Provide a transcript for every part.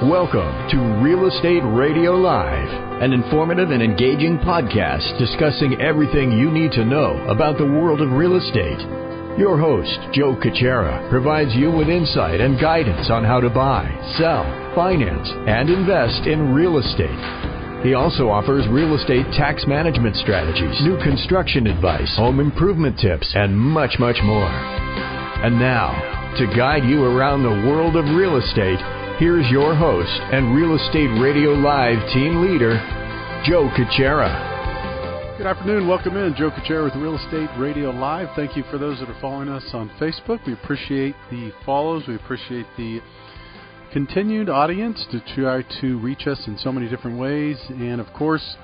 Welcome to Real Estate Radio Live, an informative and engaging podcast discussing everything you need to know about the world of real estate. Your host, Joe Caccera, provides you with insight and guidance on how to buy, sell, finance, and invest in real estate. He also offers real estate tax management strategies, new construction advice, home improvement tips, and much, much more. And now, to guide you around the world of real estate, here's your host and Real Estate Radio Live team leader, Joe Caccera. Good afternoon. Welcome in. Joe Caccera with Real Estate Radio Live. Thank you for those that are following us on Facebook. We appreciate the follows. We appreciate the continued audience to try to reach us in so many different ways. And, of course,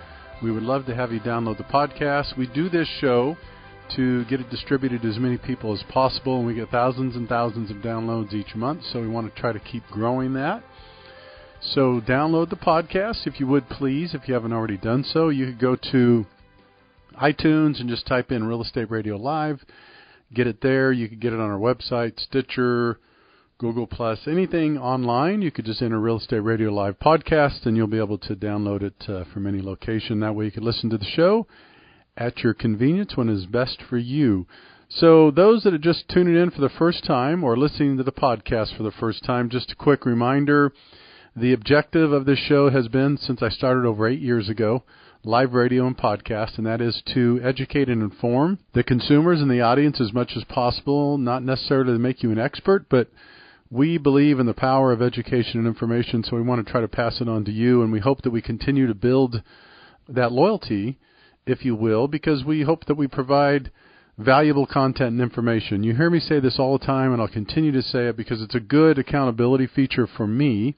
we would love to have you download the podcast. We do this show to get it distributed to as many people as possible, and we get thousands and thousands of downloads each month, so we want to try to keep growing that. So download the podcast if you would, please. If you haven't already done so, you could go to iTunes and just type in Real Estate Radio Live. Get it there. You could get it on our website, Stitcher, Google+, anything online. You could just enter Real Estate Radio Live Podcast, and you'll be able to download it from any location. That way you can listen to the show at your convenience when is best for you. So those that are just tuning in for the first time or listening to the podcast for the first time, just a quick reminder, the objective of this show has been, since I started over 8 years ago, live radio and podcast, and that is to educate and inform the consumers and the audience as much as possible, not necessarily to make you an expert, but we believe in the power of education and information, so we want to try to pass it on to you, and we hope that we continue to build that loyalty, if you will, because we hope that we provide valuable content and information. You hear me say this all the time, and I'll continue to say it because it's a good accountability feature for me,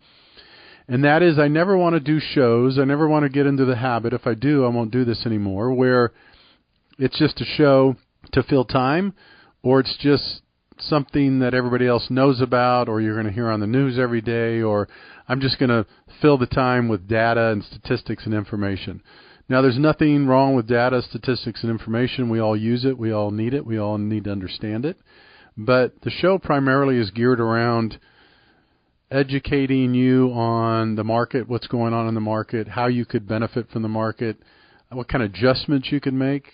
and that is I never want to do shows. I never want to get into the habit, if I do, I won't do this anymore, where it's just a show to fill time, or it's just something that everybody else knows about, or you're going to hear on the news every day, or I'm just going to fill the time with data and statistics and information. Now, there's nothing wrong with data, statistics, and information. We all use it. We all need it. We all need to understand it. But the show primarily is geared around educating you on the market, what's going on in the market, how you could benefit from the market, what kind of adjustments you can make,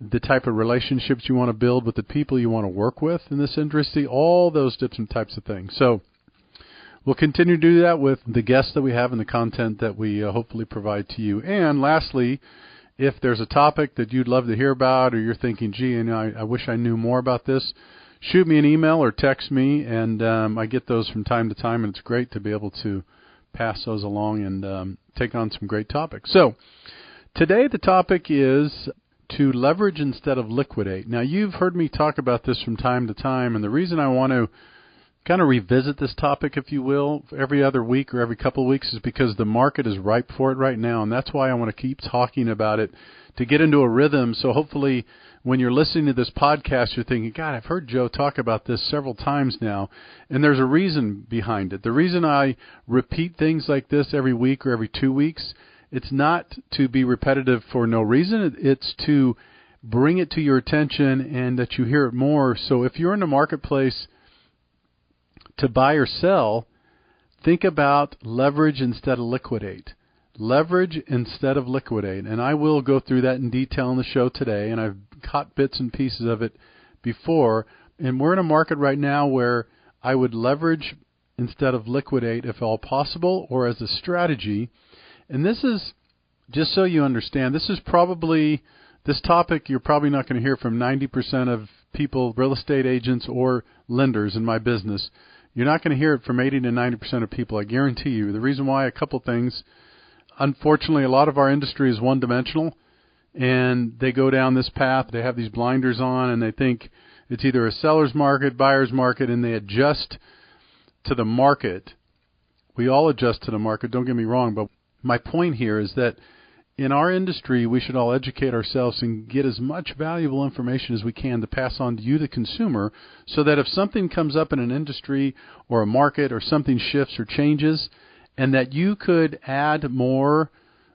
the type of relationships you want to build with the people you want to work with in this industry, all those different types of things. So we'll continue to do that with the guests that we have and the content that we hopefully provide to you. And lastly, if there's a topic that you'd love to hear about, or you're thinking, gee, I wish I knew more about this, shoot me an email or text me, and I get those from time to time, and it's great to be able to pass those along and take on some great topics. So today the topic is to leverage instead of liquidate. Now, you've heard me talk about this from time to time, and the reason I want to kind of revisit this topic, if you will, every other week or every couple of weeks is because the market is ripe for it right now, and that's why I want to keep talking about it to get into a rhythm. So hopefully when you're listening to this podcast, you're thinking, God, I've heard Joe talk about this several times now, and there's a reason behind it. The reason I repeat things like this every week or every 2 weeks, it's not to be repetitive for no reason. It's to bring it to your attention and that you hear it more. So if you're in the marketplace to buy or sell, think about leverage instead of liquidate. Leverage instead of liquidate. And I will go through that in detail in the show today, and I've caught bits and pieces of it before. And we're in a market right now where I would leverage instead of liquidate if all possible, or as a strategy. And this is, just so you understand, this topic you're probably not going to hear from 90% of people, real estate agents or lenders in my business. You're not going to hear it from 80 to 90% of people, I guarantee you. The reason why, a couple things. Unfortunately, a lot of our industry is one-dimensional, and they go down this path. They have these blinders on, and they think it's either a seller's market, buyer's market, and they adjust to the market. We all adjust to the market, don't get me wrong, but my point here is that in our industry, we should all educate ourselves and get as much valuable information as we can to pass on to you, the consumer, so that if something comes up in an industry or a market or something shifts or changes, and that you could add more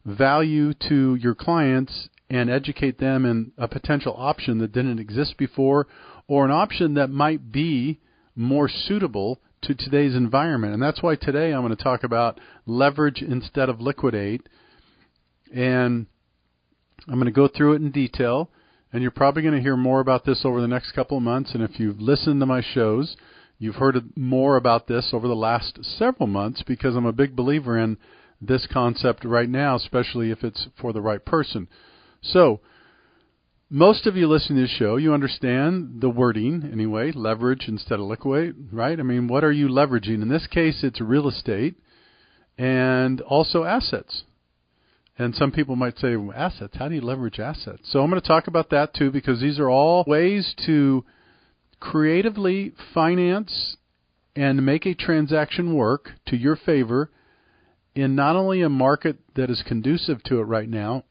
value to your clients and educate them in a potential option that didn't exist before, or an option that might be more suitable to today's environment. And that's why today I'm going to talk about leverage instead of liquidate. And I'm going to go through it in detail. And you're probably going to hear more about this over the next couple of months. And if you've listened to my shows, you've heard more about this over the last several months, because I'm a big believer in this concept right now, especially if it's for the right person. So most of you listening to this show, you understand the wording anyway, leverage instead of liquidate, right? I mean, what are you leveraging? In this case, it's real estate and also assets. And some people might say, well, assets, how do you leverage assets? So I'm going to talk about that too, because these are all ways to creatively finance and make a transaction work to your favor in not only a market that is conducive to it right now,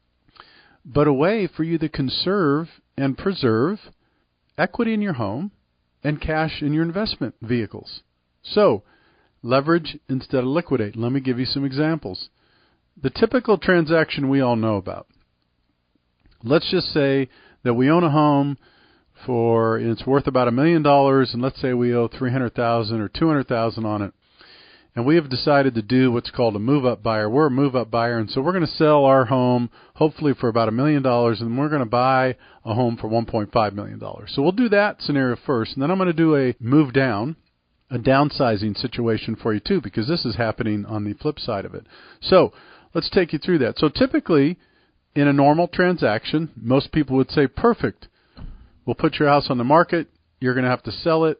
but a way for you to conserve and preserve equity in your home and cash in your investment vehicles. So, leverage instead of liquidate. Let me give you some examples. The typical transaction we all know about. Let's just say that we own a home it's worth about $1 million, and let's say we owe $300,000 or $200,000 on it. And we have decided to do what's called a move-up buyer. We're a move-up buyer, and so we're going to sell our home hopefully for about $1 million, and we're going to buy a home for $1.5 million. So we'll do that scenario first, and then I'm going to do a move down, a downsizing situation for you too, because this is happening on the flip side of it. So let's take you through that. So typically, in a normal transaction, most people would say, perfect. We'll put your house on the market. You're going to have to sell it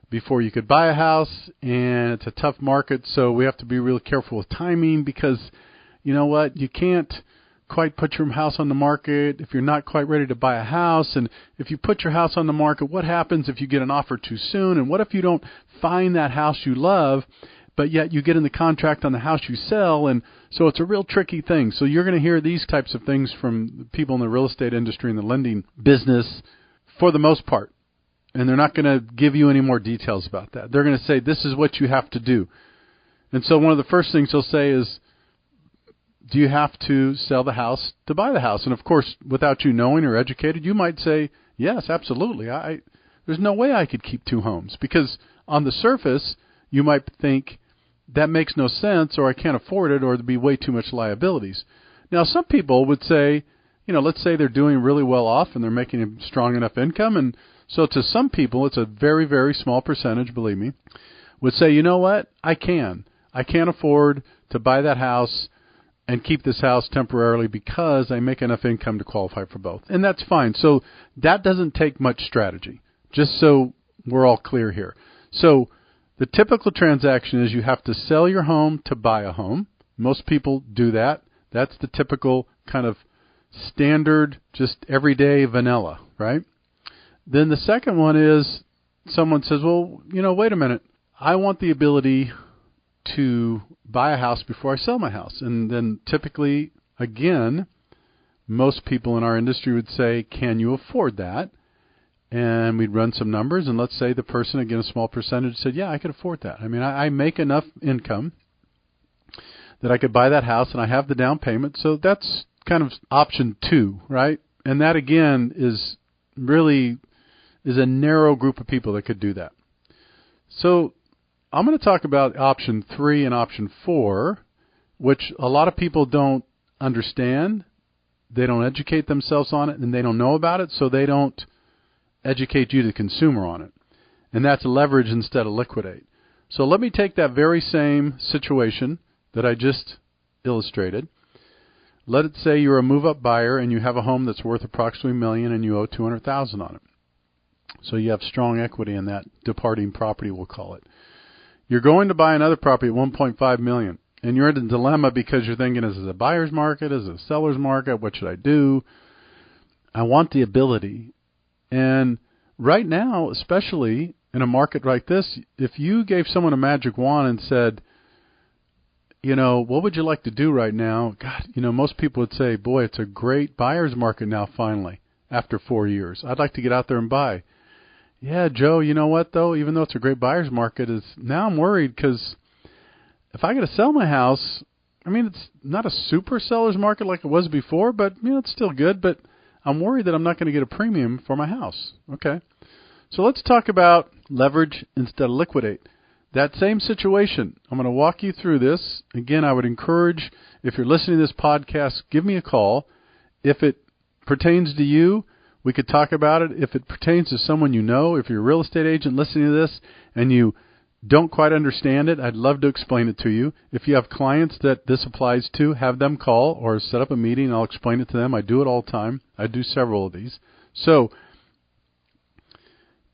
before you could buy a house, and it's a tough market, so we have to be really careful with timing, because you know what? You can't quite put your house on the market if you're not quite ready to buy a house. And if you put your house on the market, what happens if you get an offer too soon? And what if you don't find that house you love, but yet you get in the contract on the house you sell? And so it's a real tricky thing. So you're going to hear these types of things from people in the real estate industry and the lending business for the most part. And they're not going to give you any more details about that. They're going to say, this is what you have to do. And so one of the first things they'll say is, do you have to sell the house to buy the house? And of course, without you knowing or educated, you might say, yes, absolutely. There's no way I could keep two homes, because on the surface, you might think that makes no sense, or I can't afford it, or there'd be way too much liabilities. Now, some people would say, let's say they're doing really well off and they're making a strong enough income. And so to some people, it's a very, very small percentage, believe me, would say, you know what, I can't afford to buy that house and keep this house temporarily because I make enough income to qualify for both. And that's fine. So that doesn't take much strategy, just so we're all clear here. So the typical transaction is you have to sell your home to buy a home. Most people do that. That's the typical kind of standard, just everyday vanilla, right? Then the second one is someone says, well, wait a minute. I want the ability to buy a house before I sell my house. And then typically, again, most people in our industry would say, can you afford that? And we'd run some numbers, and let's say the person, again, a small percentage, said, yeah, I could afford that. I mean, I make enough income that I could buy that house, and I have the down payment. So that's kind of option 2, right? And that, again, is a narrow group of people that could do that. So I'm going to talk about option 3 and option 4, which a lot of people don't understand. They don't educate themselves on it, and they don't know about it, so they don't educate you, the consumer, on it. And that's leverage instead of liquidate. So let me take that very same situation that I just illustrated. Let's say you're a move-up buyer and you have a home that's worth approximately $1 million and you owe $200,000 on it. So you have strong equity in that departing property, we'll call it. You're going to buy another property at $1.5 million, and you're in a dilemma because you're thinking, is it a buyer's market? Is it a seller's market? What should I do? I want the ability. And right now, especially in a market like this, if you gave someone a magic wand and said, what would you like to do right now? God, most people would say, boy, it's a great buyer's market now finally, after 4 years. I'd like to get out there and buy. Yeah, Joe, you know what, though? Even though it's a great buyer's market, now I'm worried because if I got to sell my house, it's not a super seller's market like it was before, but, it's still good. But I'm worried that I'm not going to get a premium for my house. Okay. So let's talk about leverage instead of liquidate. That same situation, I'm going to walk you through this. Again, I would encourage, if you're listening to this podcast, give me a call. If it pertains to you, we could talk about it. If it pertains to someone you know, if you're a real estate agent listening to this and you don't quite understand it, I'd love to explain it to you. If you have clients that this applies to, have them call or set up a meeting and I'll explain it to them. I do it all the time. I do several of these. So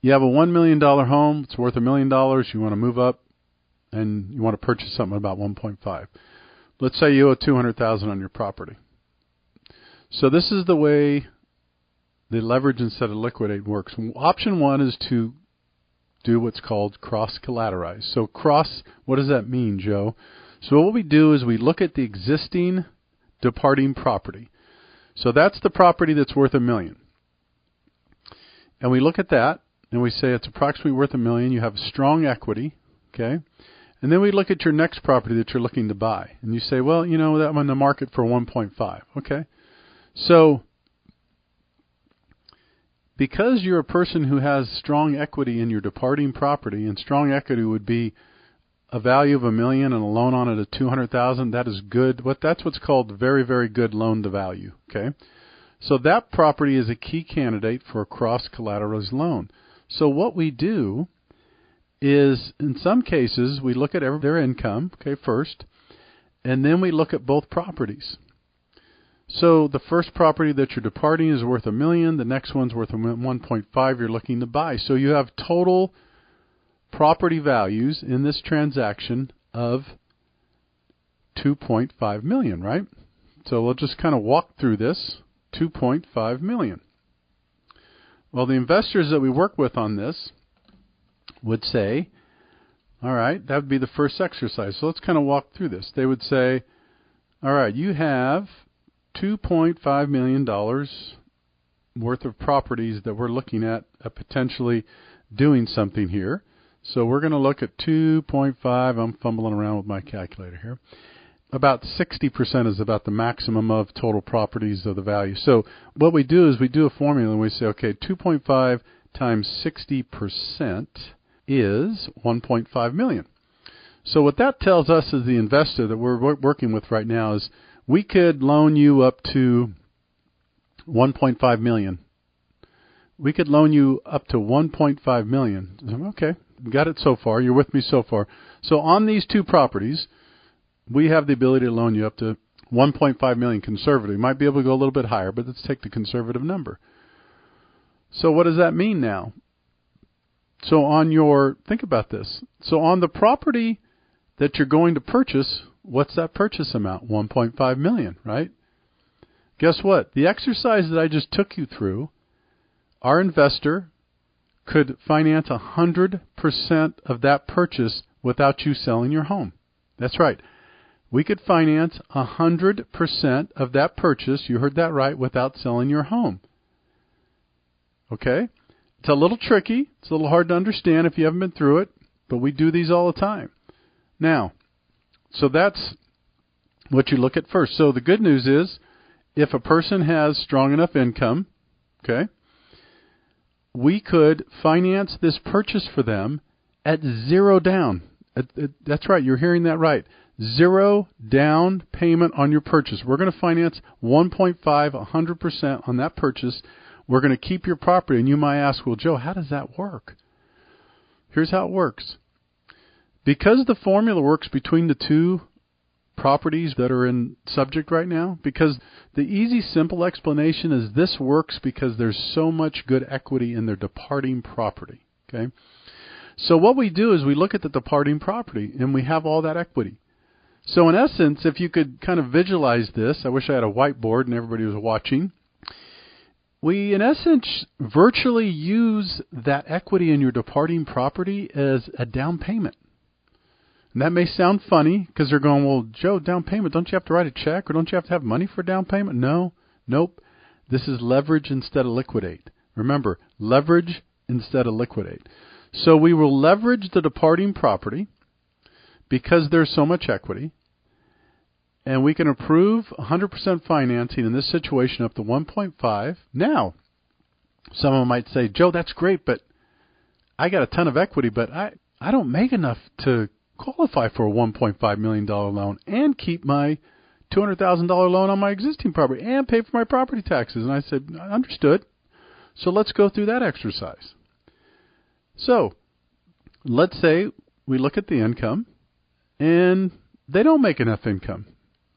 you have a $1 million home. It's worth $1 million. You want to move up and you want to purchase something about 1.5. Let's say you owe $200,000 on your property. So this is the way the leverage instead of liquidate works. Option one is to do what's called cross-collateralize. So what does that mean, Joe? So what we do is we look at the existing departing property. So that's the property that's worth $1 million. And we look at that and we say it's approximately worth $1 million. You have strong equity, okay? And then we look at your next property that you're looking to buy. And you say, well, that I'm on the market for 1.5, okay? So because you're a person who has strong equity in your departing property, and strong equity would be a value of $1 million and a loan on it of $200,000, that is good. That's what's called very, very good loan to value. Okay, so that property is a key candidate for a cross-collateralized loan. So what we do is, in some cases, we look at their income, okay, first, and then we look at both properties. So the first property that you're departing is worth $1 million. The next one's worth 1.5. You're looking to buy. So you have total property values in this transaction of $2.5 million, right? So we'll just kind of walk through this. $2.5 million. Well, the investors that we work with on this would say, all right, that would be the first exercise. So let's kind of walk through this. They would say, all right, you have $2.5 million worth of properties that we're looking at potentially doing something here. So we're going to look at 2.5. I'm fumbling around with my calculator here. About 60% is about the maximum of total properties of the value. So what we do is we do a formula and we say, okay, 2.5 times 60% is 1.5 million. So what that tells us as the investor that we're working with right now is we could loan you up to 1.5 million. We could loan you up to 1.5 million. Okay, got it so far. You're with me so far. So on these two properties, we have the ability to loan you up to 1.5 million conservative. You might be able to go a little bit higher, but let's take the conservative number. So what does that mean now? So think about this. So on the property that you're going to purchase, what's that purchase amount? 1.5 million, right? Guess what? The exercise that I just took you through, our investor could finance 100% of that purchase without you selling your home. That's right. We could finance 100% of that purchase, you heard that right, without selling your home. Okay? It's a little tricky. It's a little hard to understand if you haven't been through it, but we do these all the time. Now, so that's what you look at first. So the good news is, if a person has strong enough income, okay, we could finance this purchase for them at zero down. That's right. You're hearing that right. Zero down payment on your purchase. We're going to finance 1.5, 100% on that purchase. We're going to keep your property. And you might ask, well, Joe, how does that work? Here's how it works. Because the formula works between the two properties that are in subject right now, because the easy, simple explanation is this works because there's so much good equity in their departing property. Okay? So what we do is we look at the departing property, and we have all that equity. So in essence, if you could kind of visualize this, I wish I had a whiteboard and everybody was watching. We, in essence, virtually use that equity in your departing property as a down payment. And that may sound funny because they're going, well, Joe, down payment, don't you have to write a check or don't you have to have money for down payment? No, nope. This is leverage instead of liquidate. Remember, leverage instead of liquidate. So we will leverage the departing property because there's so much equity, and we can approve 100% financing in this situation up to 1.5. Now, someone might say, Joe, that's great, but I got a ton of equity, but I don't make enough to qualify for a $1.5 million loan and keep my $200,000 loan on my existing property and pay for my property taxes. And I said, understood. So let's go through that exercise. So let's say we look at the income and they don't make enough income.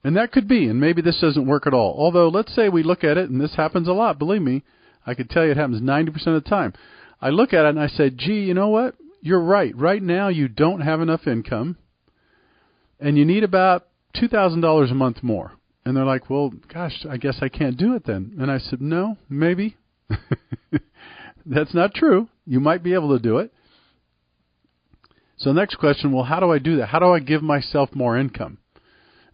And that could be, and maybe this doesn't work at all. Although, let's say we look at it, and this happens a lot. Believe me, I could tell you it happens 90% of the time. I look at it and I say, gee, you know what? You're right. Right now you don't have enough income, and you need about $2,000 a month more. And they're like, well, gosh, I guess I can't do it then. And I said, no, maybe. That's not true. You might be able to do it. So next question, well, how do I do that? How do I give myself more income?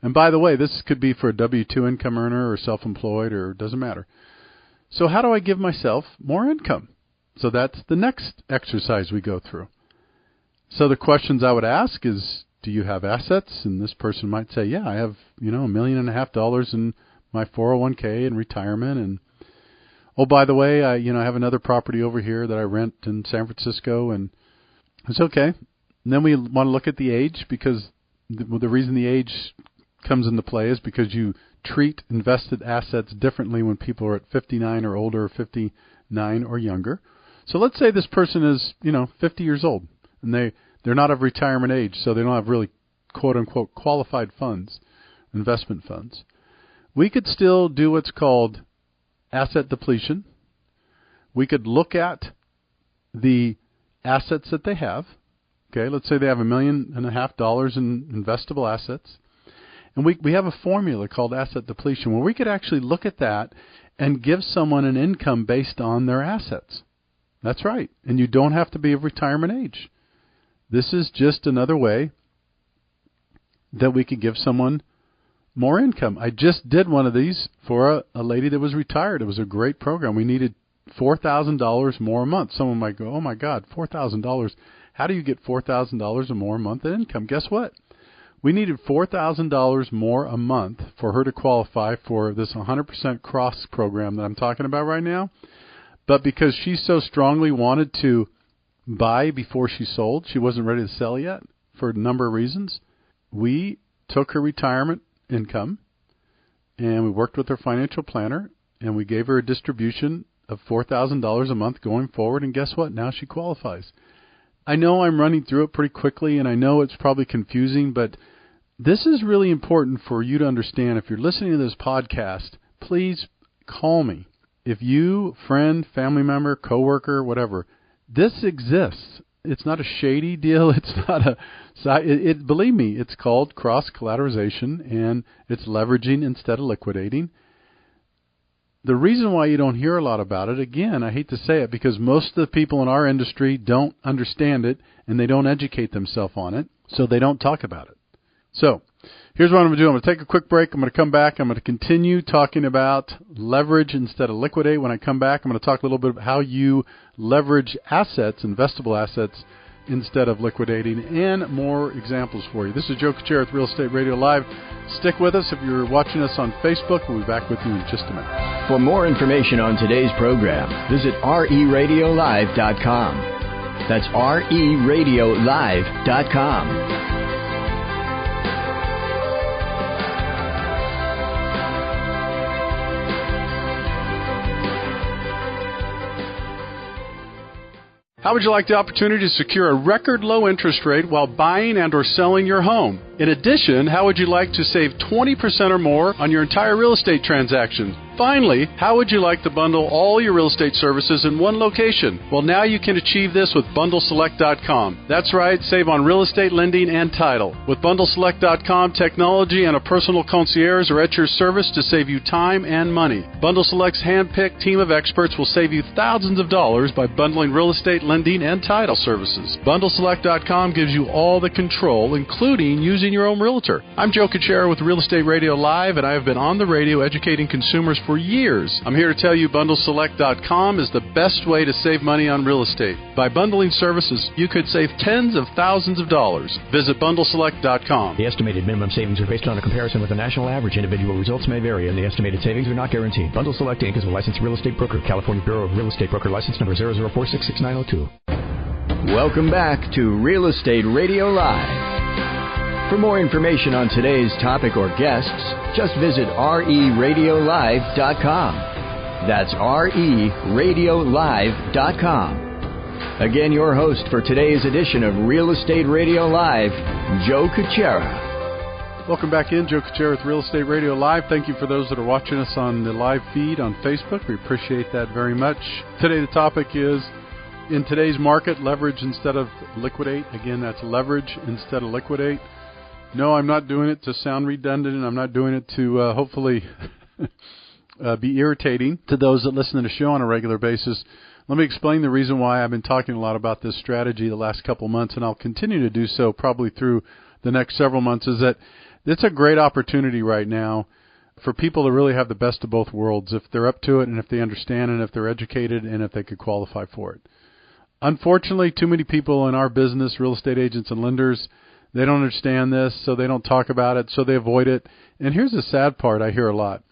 And by the way, this could be for a W-2 income earner or self-employed, or it doesn't matter. So how do I give myself more income? So that's the next exercise we go through. So the questions I would ask is, do you have assets? And this person might say, yeah, I have, $1.5 million in my 401k and retirement. And, oh, by the way, I have another property over here that I rent in San Francisco, and it's okay. And then we want to look at the age, because the reason the age comes into play is because you treat invested assets differently when people are at 59 or older, or 59 or younger. So let's say this person is, 50 years old, and they're not of retirement age, so they don't have really quote-unquote qualified funds, investment funds. We could still do what's called asset depletion. We could look at the assets that they have. Okay, let's say they have $1.5 million in investable assets. And we have a formula called asset depletion where we could actually look at that and give someone an income based on their assets. That's right. And you don't have to be of retirement age. This is just another way that we could give someone more income. I just did one of these for a lady that was retired. It was a great program. We needed $4,000 more a month. Someone might go, oh my God, $4,000. How do you get $4,000 or more a month in income? Guess what? We needed $4,000 more a month for her to qualify for this 100% cross program that I'm talking about right now. But because she so strongly wanted to buy before she sold, she wasn't ready to sell yet for a number of reasons, we took her retirement income and we worked with her financial planner and we gave her a distribution of $4,000 a month going forward. And guess what? Now she qualifies. I know I'm running through it pretty quickly, and I know it's probably confusing, but this is really important for you to understand. If you're listening to this podcast, please call me. If you, friend, family member, coworker, whatever, this exists. It's not a shady deal. It's not believe me, it's called cross-collateralization, and it's leveraging instead of liquidating. The reason why you don't hear a lot about it, again, I hate to say it, because most of the people in our industry don't understand it and they don't educate themselves on it, so they don't talk about it. So here's what I'm going to do. I'm going to take a quick break. I'm going to come back. I'm going to continue talking about leverage instead of liquidate. When I come back, I'm going to talk a little bit about how you leverage assets, investable assets, instead of liquidating, and more examples for you. This is Joe Kuchera with Real Estate Radio Live. Stick with us. If you're watching us on Facebook, we'll be back with you in just a minute. For more information on today's program, visit RERadiolive.com. That's RERadiolive.com. How would you like the opportunity to secure a record low interest rate while buying and or selling your home? In addition, how would you like to save 20% or more on your entire real estate transaction? Finally, how would you like to bundle all your real estate services in one location? Well, now you can achieve this with BundleSelect.com. That's right, save on real estate lending and title. With BundleSelect.com, technology and a personal concierge are at your service to save you time and money. BundleSelect's hand-picked team of experts will save you thousands of dollars by bundling real estate lending and title services. BundleSelect.com gives you all the control, including using your own realtor. I'm Joe Kuchera with Real Estate Radio Live, and I have been on the radio educating consumers for years. I'm here to tell you BundleSelect.com is the best way to save money on real estate. By bundling services, you could save tens of thousands of dollars. Visit BundleSelect.com. The estimated minimum savings are based on a comparison with the national average. Individual results may vary, and the estimated savings are not guaranteed. Bundle Select Inc. is a licensed real estate broker. California Bureau of Real Estate Broker license number 004666902. Welcome back to Real Estate Radio Live. For more information on today's topic or guests, just visit RERadiolive.com. That's RERadiolive.com. Again, your host for today's edition of Real Estate Radio Live, Joe Kuchera. Welcome back in, Joe Kuchera with Real Estate Radio Live. Thank you for those that are watching us on the live feed on Facebook. We appreciate that very much. Today the topic is, in today's market, leverage instead of liquidate. Again, that's leverage instead of liquidate. No, I'm not doing it to sound redundant, and I'm not doing it to hopefully be irritating to those that listen to the show on a regular basis. Let me explain the reason why I've been talking a lot about this strategy the last couple months, and I'll continue to do so probably through the next several months, is that it's a great opportunity right now for people to really have the best of both worlds, if they're up to it and if they understand and if they're educated and if they could qualify for it. Unfortunately, too many people in our business, real estate agents and lenders, they don't understand this, so they don't talk about it, so they avoid it. And here's the sad part I hear a lot.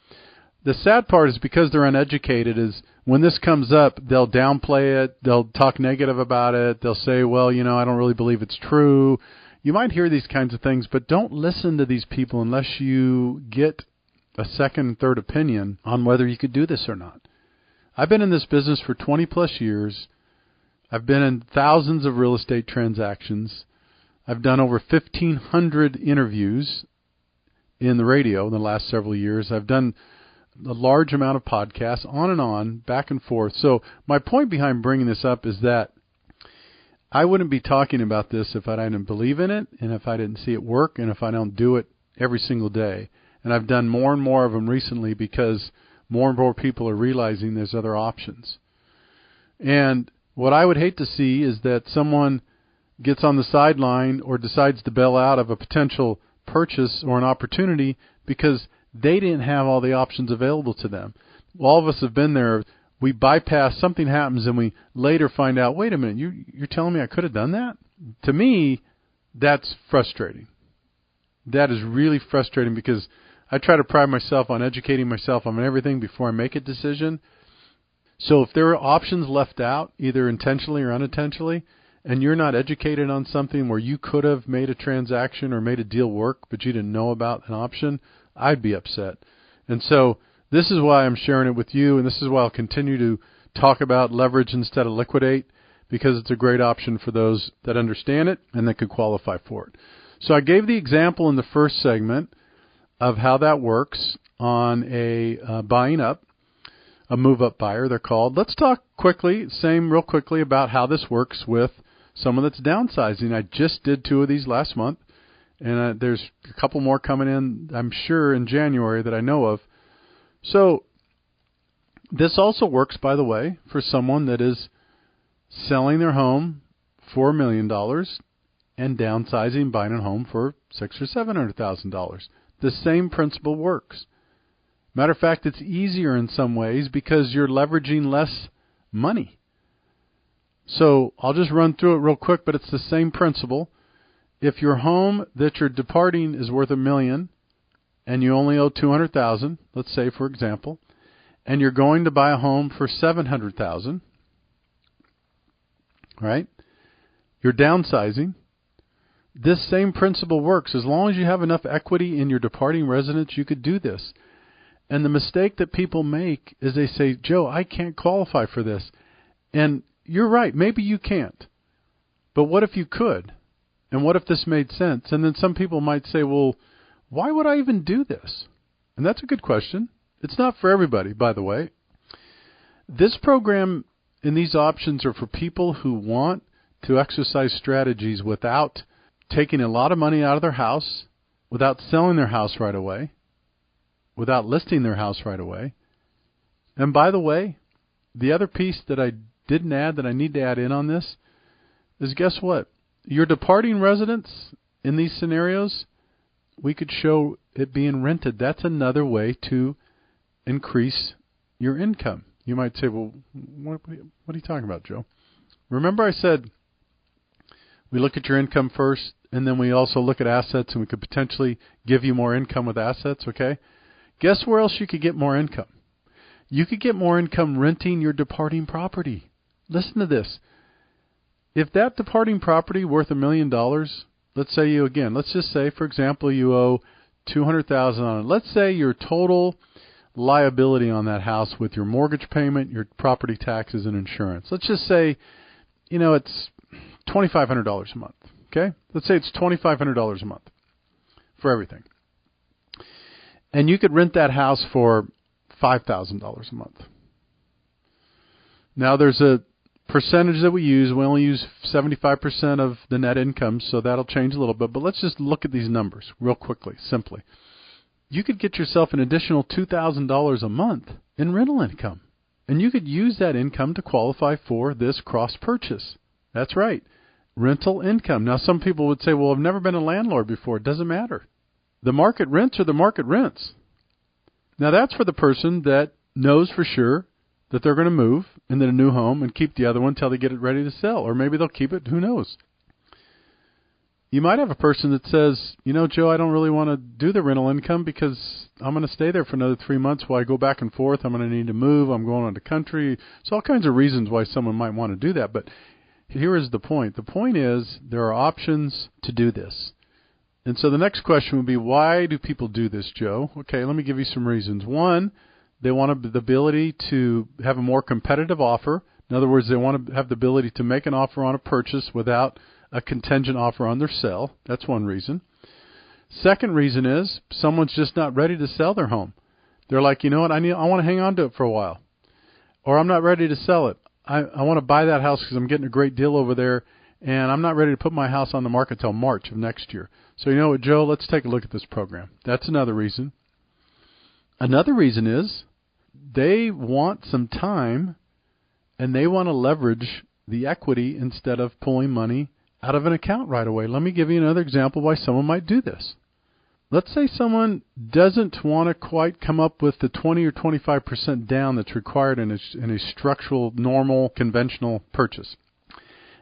The sad part is because they're uneducated is when this comes up, they'll downplay it, they'll talk negative about it, they'll say, well, I don't really believe it's true. You might hear these kinds of things, but don't listen to these people unless you get a second and third opinion on whether you could do this or not. I've been in this business for 20 plus years. I've been in thousands of real estate transactions. I've done over 1,500 interviews in the radio in the last several years. I've done a large amount of podcasts, on, back and forth. So my point behind bringing this up is that I wouldn't be talking about this if I didn't believe in it and if I didn't see it work and if I don't do it every single day. And I've done more and more of them recently because more and more people are realizing there's other options. And what I would hate to see is that someone gets on the sideline or decides to bail out of a potential purchase or an opportunity because they didn't have all the options available to them. All of us have been there. We bypass, something happens, and we later find out, wait a minute, you're telling me I could have done that? To me, that's frustrating. That is really frustrating because I try to pride myself on educating myself on everything before I make a decision. So if there are options left out, either intentionally or unintentionally, and you're not educated on something where you could have made a transaction or made a deal work, but you didn't know about an option, I'd be upset. And so this is why I'm sharing it with you, and this is why I'll continue to talk about leverage instead of liquidate, because it's a great option for those that understand it and that could qualify for it. So I gave the example in the first segment of how that works on a buying up, a move-up buyer, they're called. Let's talk real quickly about how this works with someone that's downsizing. I just did 2 of these last month. And there's a couple more coming in, I'm sure, in January that I know of. So this also works, by the way, for someone that is selling their home for $1 million and downsizing, buying a home for $600,000 or $700,000. The same principle works. Matter of fact, it's easier in some ways because you're leveraging less money. So I'll just run through it real quick, but it's the same principle. If your home that you're departing is worth $1 million and you only owe $200,000, let's say for example, and you're going to buy a home for $700,000, right? You're downsizing. This same principle works. As long as you have enough equity in your departing residence, you could do this. And the mistake that people make is they say, Joe, I can't qualify for this. And you're right, maybe you can't. But what if you could? And what if this made sense? And then some people might say, well, why would I even do this? And that's a good question. It's not for everybody, by the way. This program and these options are for people who want to exercise strategies without taking a lot of money out of their house, without selling their house right away, without listing their house right away. And by the way, the other piece that I didn't add that I need to add in on this is, guess what? Your departing residence in these scenarios, we could show it being rented. That's another way to increase your income. You might say, well, what are you talking about, Joe? Remember I said we look at your income first, and then we also look at assets, and we could potentially give you more income with assets, okay? Guess where else you could get more income? You could get more income renting your departing property. Listen to this. if that departing property worth $1 million, let's just say, for example, you owe $200,000 on it. Let's say your total liability on that house with your mortgage payment, your property taxes, and insurance. Let's just say, it's $2,500 a month. Okay? Let's say it's $2,500 a month for everything. And you could rent that house for $5,000 a month. Now, there's a percentage that we use. We only use 75% of the net income, so that'll change a little bit. But let's just look at these numbers real quickly, simply. You could get yourself an additional $2,000 a month in rental income. And you could use that income to qualify for this cross-purchase. That's right, rental income. Now, some people would say, well, I've never been a landlord before. It doesn't matter. The market rents are the market rents. Now, that's for the person that knows for sure that they're going to move into a new home and keep the other one until they get it ready to sell. Or maybe they'll keep it. Who knows? You might have a person that says, Joe, I don't really want to do the rental income because I'm going to stay there for another 3 months while I go back and forth. I'm going to need to move. I'm going on the country. So all kinds of reasons why someone might want to do that. But here is the point. The point is there are options to do this. And so the next question would be, why do people do this, Joe? Okay, let me give you some reasons. One, they want the ability to have a more competitive offer. In other words, they want to have the ability to make an offer on a purchase without a contingent offer on their sale. That's one reason. Second reason is someone's just not ready to sell their home. They're like, I want to hang on to it for a while. Or I'm not ready to sell it. I want to buy that house because I'm getting a great deal over there, and I'm not ready to put my house on the market till March of next year. So you know what, Joe, let's take a look at this program. That's another reason. Another reason is they want some time, and they want to leverage the equity instead of pulling money out of an account right away. Let me give you another example why someone might do this. Let's say someone doesn't want to quite come up with the 20 or 25% down that's required in a structural, normal, conventional purchase.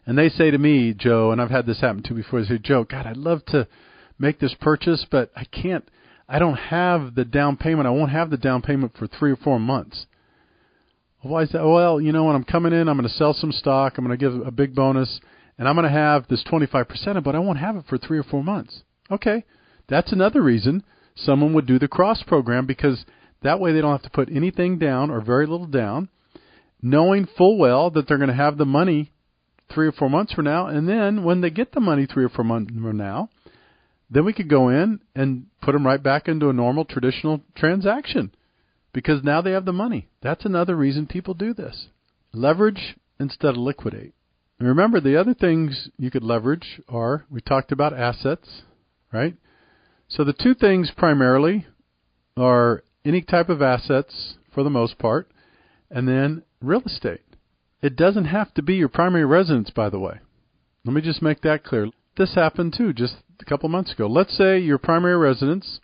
And they say to me, Joe, and I've had this happen to before, they say, Joe, God, I'd love to make this purchase, but I don't have the down payment. I won't have the down payment for 3 or 4 months. Why is that? Well, when I'm coming in, I'm going to sell some stock. I'm going to give a big bonus, and I'm going to have this 25%, but I won't have it for 3 or 4 months. Okay, that's another reason someone would do the cross program, because that way they don't have to put anything down or very little down, knowing full well that they're going to have the money 3 or 4 months from now, and then when they get the money 3 or 4 months from now, then we could go in and put them right back into a normal traditional transaction because now they have the money. That's another reason people do this. Leverage instead of liquidate. And remember, the other things you could leverage are, we talked about assets, right? So the two things primarily are any type of assets for the most part, and then real estate. It doesn't have to be your primary residence, by the way. Let me just make that clear. This happened too just a couple months ago. Let's say your primary residence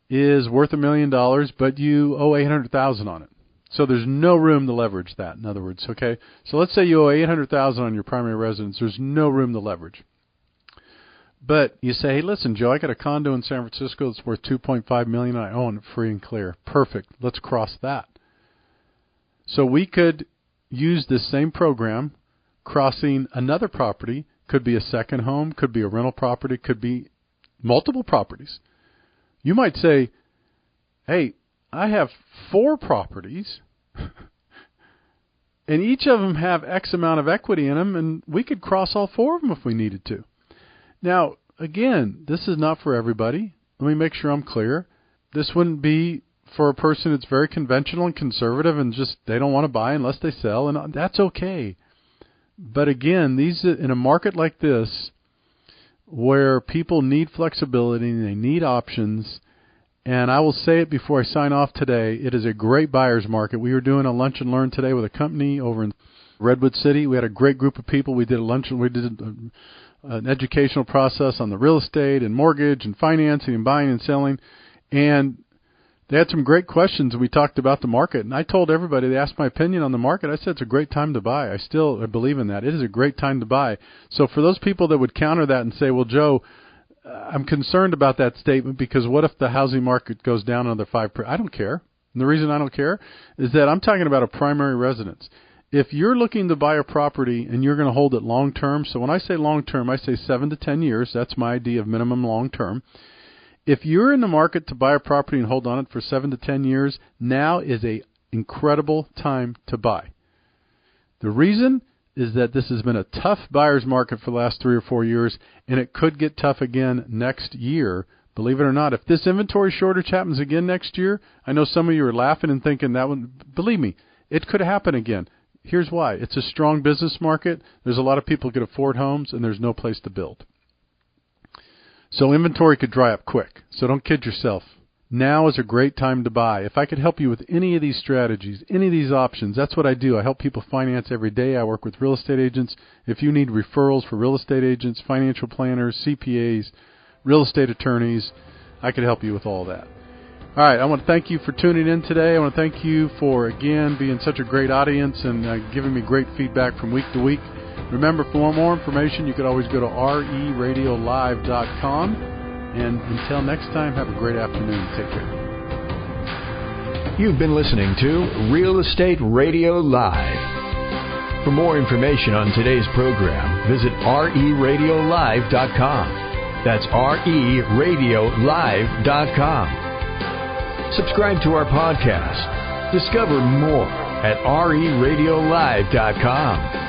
is worth $1 million, but you owe $800,000 on it. So there's no room to leverage that, in other words, okay? So let's say you owe $800,000 on your primary residence. There's no room to leverage. But you say, hey, listen, Joe, I got a condo in San Francisco that's worth $2.5 million, and I own it free and clear. Perfect. Let's cross that. So we could use this same program, crossing another property. Could be a second home, could be a rental property, could be multiple properties. You might say, hey, I have 4 properties, and each of them have X amount of equity in them, and we could cross all 4 of them if we needed to. Now, again, this is not for everybody. Let me make sure I'm clear. This wouldn't be for a person that's very conventional and conservative and just they don't want to buy unless they sell, and that's okay. But again, these in a market like this where people need flexibility and they need options, and I will say it before I sign off today, it is a great buyer's market. We were doing a lunch and learn today with a company over in Redwood City. We had a great group of people. We did a lunch and we did an educational process on the real estate and mortgage and financing and buying and selling, and they had some great questions, and we talked about the market. And I told everybody, they asked my opinion on the market. I said it's a great time to buy. I still believe in that. It is a great time to buy. So for those people that would counter that and say, well, Joe, I'm concerned about that statement because what if the housing market goes down another 5%? I don't care. And the reason I don't care is that I'm talking about a primary residence. if you're looking to buy a property and you're going to hold it long term, so when I say long term, I say 7 to 10 years. That's my idea of minimum long term. If you're in the market to buy a property and hold on it for 7 to 10 years, now is an incredible time to buy. The reason is that this has been a tough buyer's market for the last 3 or 4 years, and it could get tough again next year. Believe it or not, if this inventory shortage happens again next year, I know some of you are laughing and thinking that would, believe me, it could happen again. Here's why. It's a strong business market. There's a lot of people who can afford homes, and there's no place to build. So inventory could dry up quick. So don't kid yourself. Now is a great time to buy. If I could help you with any of these strategies, any of these options, that's what I do. I help people finance every day. I work with real estate agents. If you need referrals for real estate agents, financial planners, CPAs, real estate attorneys, I could help you with all that. All right, I want to thank you for tuning in today. I want to thank you for, again, being such a great audience and giving me great feedback from week to week. Remember, for more information, you could always go to RERL-1583.com. And until next time, have a great afternoon. Take care. You've been listening to Real Estate Radio Live. For more information on today's program, visit RERadiolive.com. That's RERadiolive.com. Subscribe to our podcast. Discover more at RERadiolive.com.